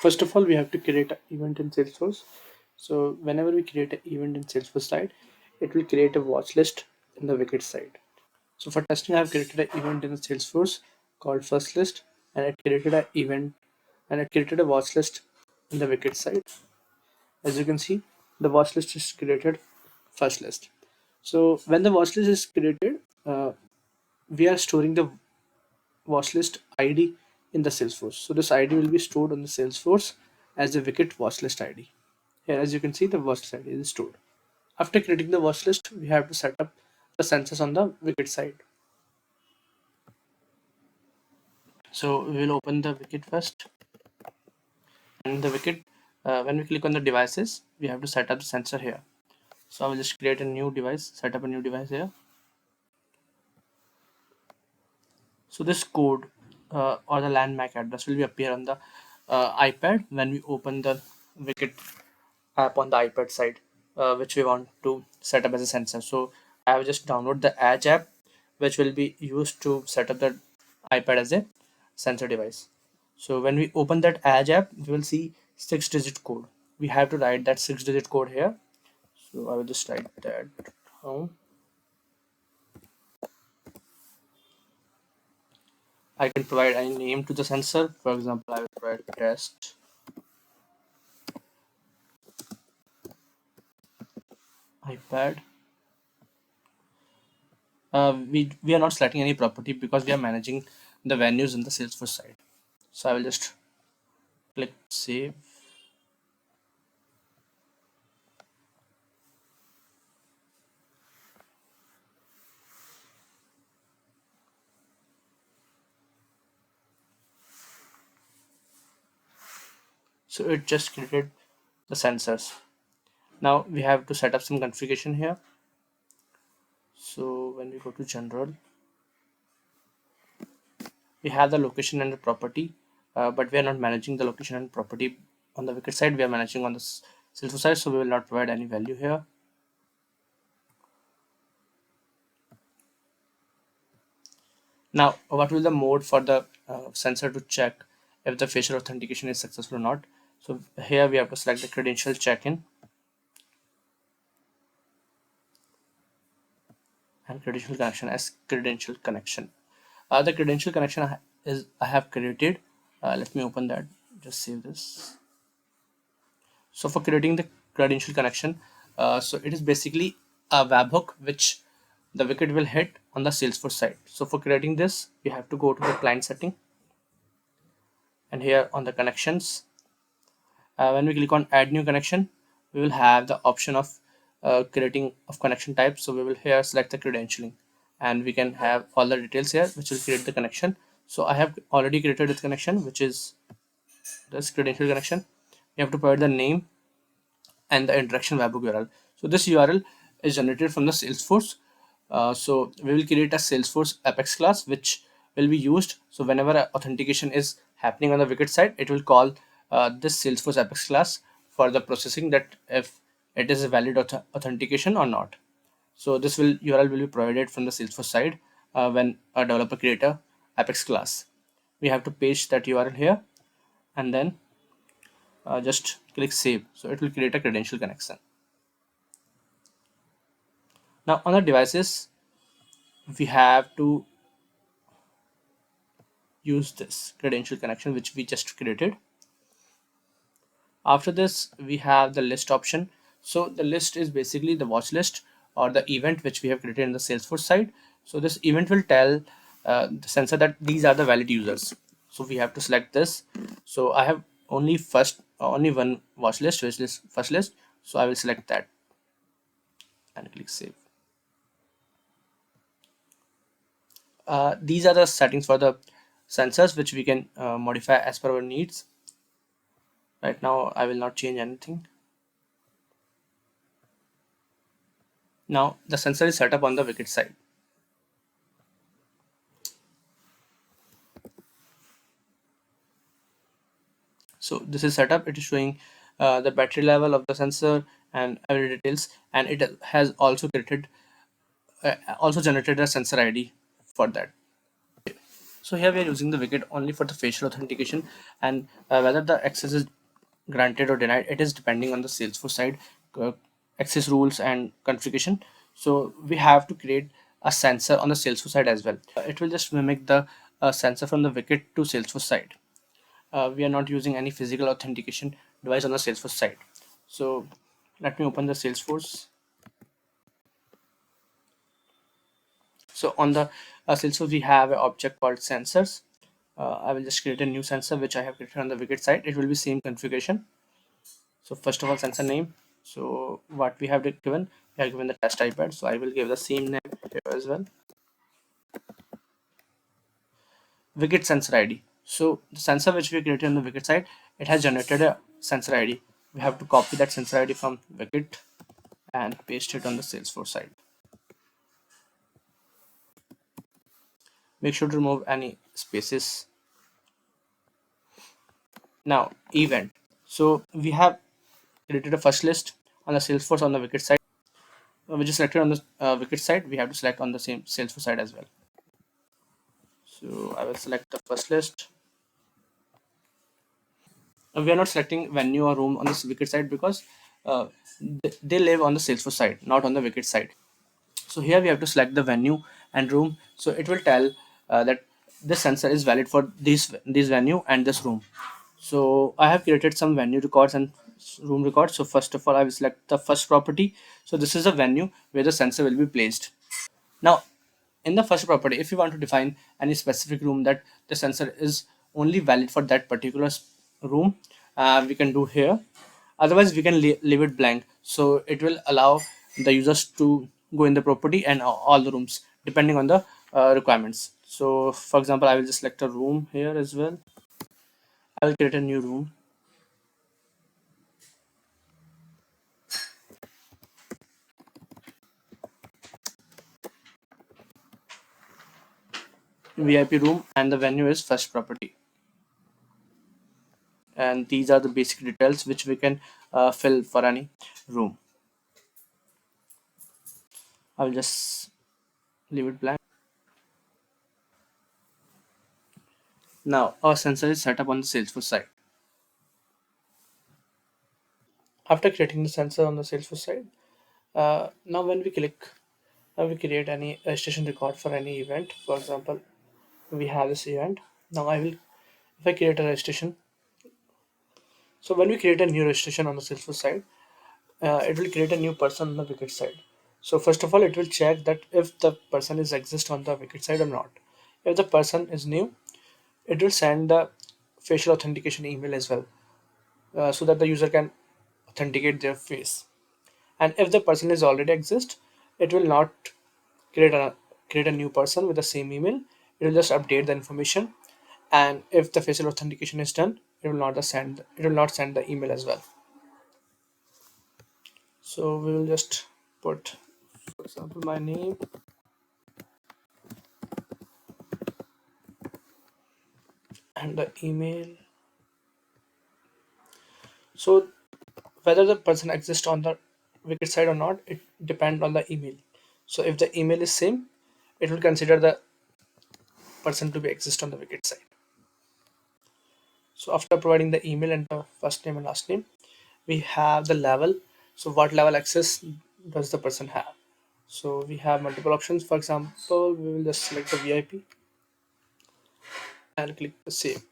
First of all, we have to create an event in Salesforce. So whenever we create an event in Salesforce side, it will create a watch list in the Wicket side. So for testing, I have created an event in the Salesforce called first list, and it created an event and it created a watch list in the Wicket side. As you can see, the watch list is created first list. So when the watch list is created, we are storing the watch list ID in the Salesforce. So this ID will be stored on the Salesforce as a Wicket watch list ID. Here, as you can see, the watch list ID is stored. After creating the watch list, we have to set up the sensors on the Wicket side. So we will open the Wicket first, and the Wicket. When we click on the devices, we have to set up the sensor here. So I will just create a new device, set up a new device here. So this code or the LAN MAC address will be appear on the iPad when we open the Wicket app on the iPad side, which we want to set up as a sensor. So I have just download the Edge app, which will be used to set up the iPad as a sensor device. So when we open that Edge app, we will see 6-digit code. We have to write that 6-digit code here. So I will just write that down. I can provide any name to the sensor. For example, I will provide test iPad. We are not selecting any property because we are managing the venues in the Salesforce side. So I will just click save. So it just created the sensors. Now we have to set up some configuration here. So when we go to general, we have the location and the property, but we are not managing the location and property on the Wicket side. We are managing on the Salesforce side, so we will not provide any value here. Now, what will the mode for the sensor to check if the facial authentication is successful or not? So here we have to select the credential check-in and credential connection as credential connection. The credential connection I have created. Let me open that. Just save this. So for creating the credential connection, so it is basically a webhook which the Wicket will hit on the Salesforce side. So for creating this, we have to go to the client setting, and here on the connections, when we click on add new connection, we will have the option of creating of connection type. So we will here select the credentialing, and we can have all the details here which will create the connection. So I have already created this connection, which is this credential connection. You have to provide the name and the interaction webhook URL. So this URL is generated from the Salesforce. So we will create a Salesforce Apex class which will be used. So whenever authentication is happening on the Wicket side, it will call this Salesforce Apex class for the processing that if it is a valid authentication or not. So this will URL will be provided from the Salesforce side when a developer create a Apex class. We have to paste that URL here, and then just click save. So it will create a credential connection. Now on the devices, we have to use this credential connection which we just created. After this, we have the list option. So the list is basically the watch list or the event which we have created in the Salesforce side. So this event will tell the sensor that these are the valid users. So we have to select this. So I have only one watch list, which is first list. So I will select that and click save. These are the settings for the sensors which we can modify as per our needs. Right now I will not change anything. Now the sensor is set up on the Wicket side. So this is set up. It is showing the battery level of the sensor and every details, and it has also created also generated a sensor ID for that. So here we are using the Wicket only for the facial authentication, and whether the access is granted or denied, it is depending on the Salesforce side uh, access rules and configuration. So we have to create a sensor on the Salesforce side as well. It will just mimic the sensor from the Wicket to Salesforce side. We are not using any physical authentication device on the Salesforce side. So let me open the Salesforce. So on the Salesforce, we have an object called sensors. I will just create a new sensor which I have created on the Wicket side. It will be same configuration. So first of all, sensor name. So what we have given, we have given the test iPad. So I will give the same name here as well. Wicket sensor ID. So the sensor which we created on the Wicket side, it has generated a sensor ID. We have to copy that sensor ID from Wicket and paste it on the Salesforce side. Make sure to remove any spaces. Now event. So we have created a first list on the Salesforce on the Wicket side, which is selected on the Wicket side. We have to select on the same Salesforce side as well. So I will select the first list. We are not selecting venue or room on this Wicket side because they live on the Salesforce side, not on the Wicket side. So here we have to select the venue and room. So it will tell that this sensor is valid for this venue and this room. So I have created some venue records and room records. So first of all, I will select the first property. So this is a venue where the sensor will be placed. Now, in the first property, if you want to define any specific room that the sensor is only valid for that particular room, we can do here. Otherwise, we can leave it blank. So it will allow the users to go in the property and all the rooms depending on the requirements. So, for example, I will just select a room here as well. I will create a new room. VIP room, and the venue is first property. And these are the basic details which we can fill for any room. I will just leave it blank. Now our sensor is set up on the Salesforce side. After creating the sensor on the Salesforce side, now when we click, now we create any registration record for any event. For example, we have this event. Now if I create a registration, so when we create a new registration on the Salesforce side, it will create a new person on the Wicket side. So first of all, it will check that if the person is exist on the Wicket side or not. If the person is new, it will send the facial authentication email as well, so that the user can authenticate their face. And if the person is already exist, it will not create a create a new person with the same email. It will just update the information. And if the facial authentication is done, it will not send the email as well. So we will just put, for example, my name and the email. So whether the person exists on the Wicket side or not, it depends on the email. So if the email is same, it will consider the person to be exist on the Wicket side. So after providing the email and the first name and last name, we have the level. So what level access does the person have? So we have multiple options. For example, we will just select the VIP and click the save.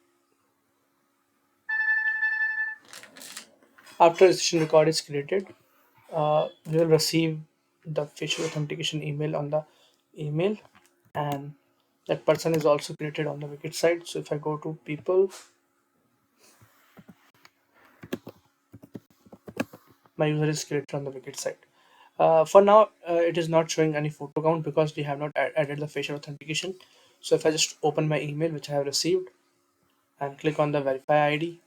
After registration record is created, we will receive the facial authentication email on the email, and that person is also created on the Wicket side. So if I go to people, my user is created on the Wicket side. For now, it is not showing any photo count because we have not added the facial authentication. So if I just open my email which I have received and click on the verify ID,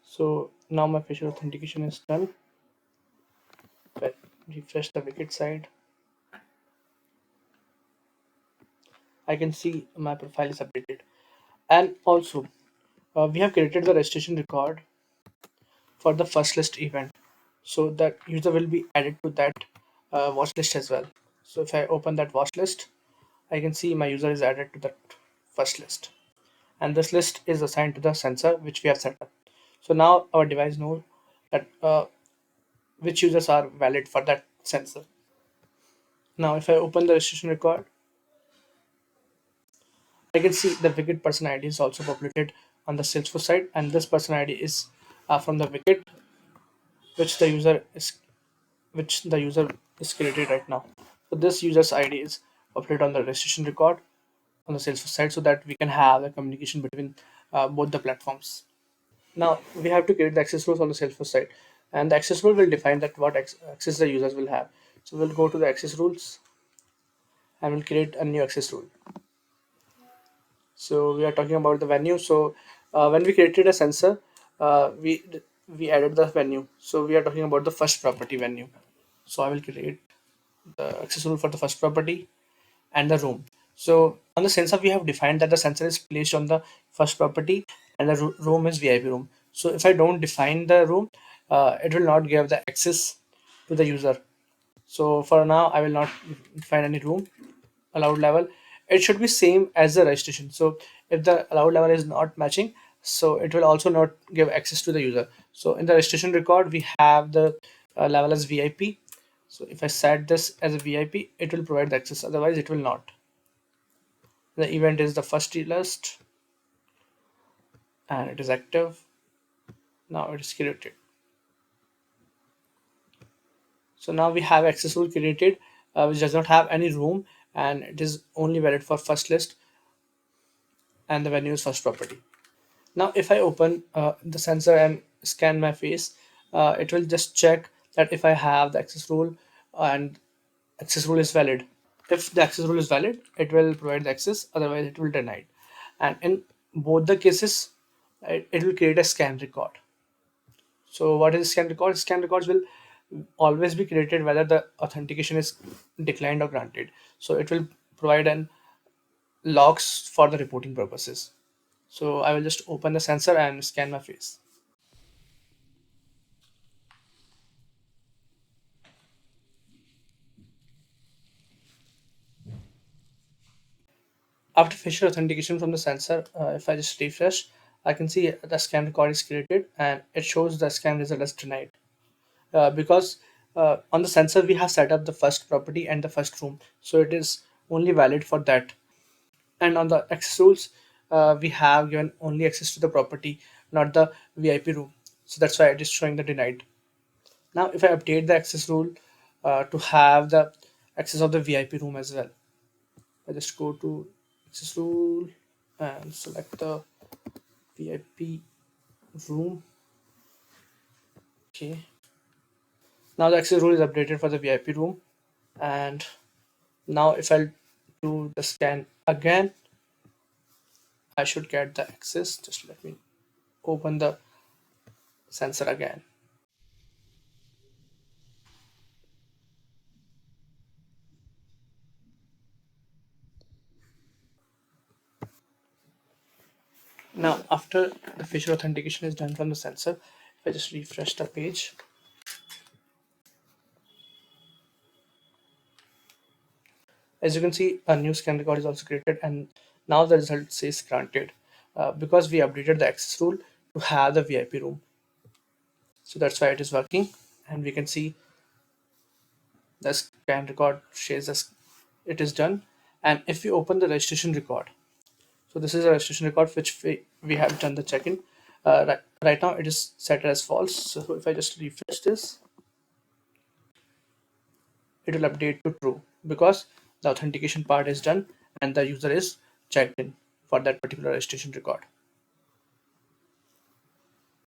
so Now my facial authentication is done. If I refresh the Wicket side, I can see my profile is updated. And also, we have created the registration record for the first list event, so that user will be added to that watch list as well. So if I open that watch list, I can see my user is added to that first list, and this list is assigned to the sensor which we have set up. So now our device knows that which users are valid for that sensor. Now if I open the registration record, I can see the Wicket person ID is also populated on the Salesforce side, and this person ID is from the Wicket which the user is which the user is created right now. So this user's ID is uploaded on the registration record on the Salesforce side, so that we can have a communication between both the platforms. Now we have to create the access rules on the Salesforce side, and the access rule will define that what access the users will have. So we'll go to the access rules and we'll create a new access rule. So we are talking about the venue. So when we created a sensor, we added the venue. So we are talking about the first property venue. So I will create the access rule for the first property and the room. So on the sensor, we have defined that the sensor is placed on the first property and the room is VIP room. So if I don't define the room, it will not give the access to the user. So for now, I will not define any room allowed level. It should be same as the registration. So if the allowed level is not matching, so it will also not give access to the user. So in the registration record, we have the level as VIP. So if I set this as a VIP, it will provide the access. Otherwise, it will not. The event is the first list and it is active. Now it is created. So now we have access rule created, which does not have any room, and it is only valid for first list, and the venue is first property. Now if I open the sensor and scan my face, it will just check that if I have the access rule and access rule is valid. If the access rule is valid, it will provide the access, otherwise it will deny it. And in both the cases, it will create a scan record. So what is scan record? Scan records will always be created whether the authentication is declined or granted. So it will provide an logs for the reporting purposes. So I will just open the sensor and scan my face. After facial authentication from the sensor, if I just refresh, I can see the scan record is created and it shows the scan result as denied. Because on the sensor we have set up the first property and the first room, so it is only valid for that. And on the access rules, we have given only access to the property, not the VIP room. So that's why it is showing the denied. Now if I update the access rule to have the access of the VIP room as well, I just go to access rule and select the VIP room. Okay, now the access rule is updated for the VIP room. And now if I do the scan again, I should get the access. Just let me open the sensor again. Now, after the facial authentication is done from the sensor, if I just refresh the page, as you can see, a new scan record is also created, and now the result says granted because we updated the access rule to have the VIP room. So that's why it is working, and we can see the scan record shows us it is done. And if we open the registration record, so this is a registration record which we have done the check-in. Right now it is set as false. So if I just refresh this, it will update to true because the authentication part is done and the user is checked in for that particular registration record.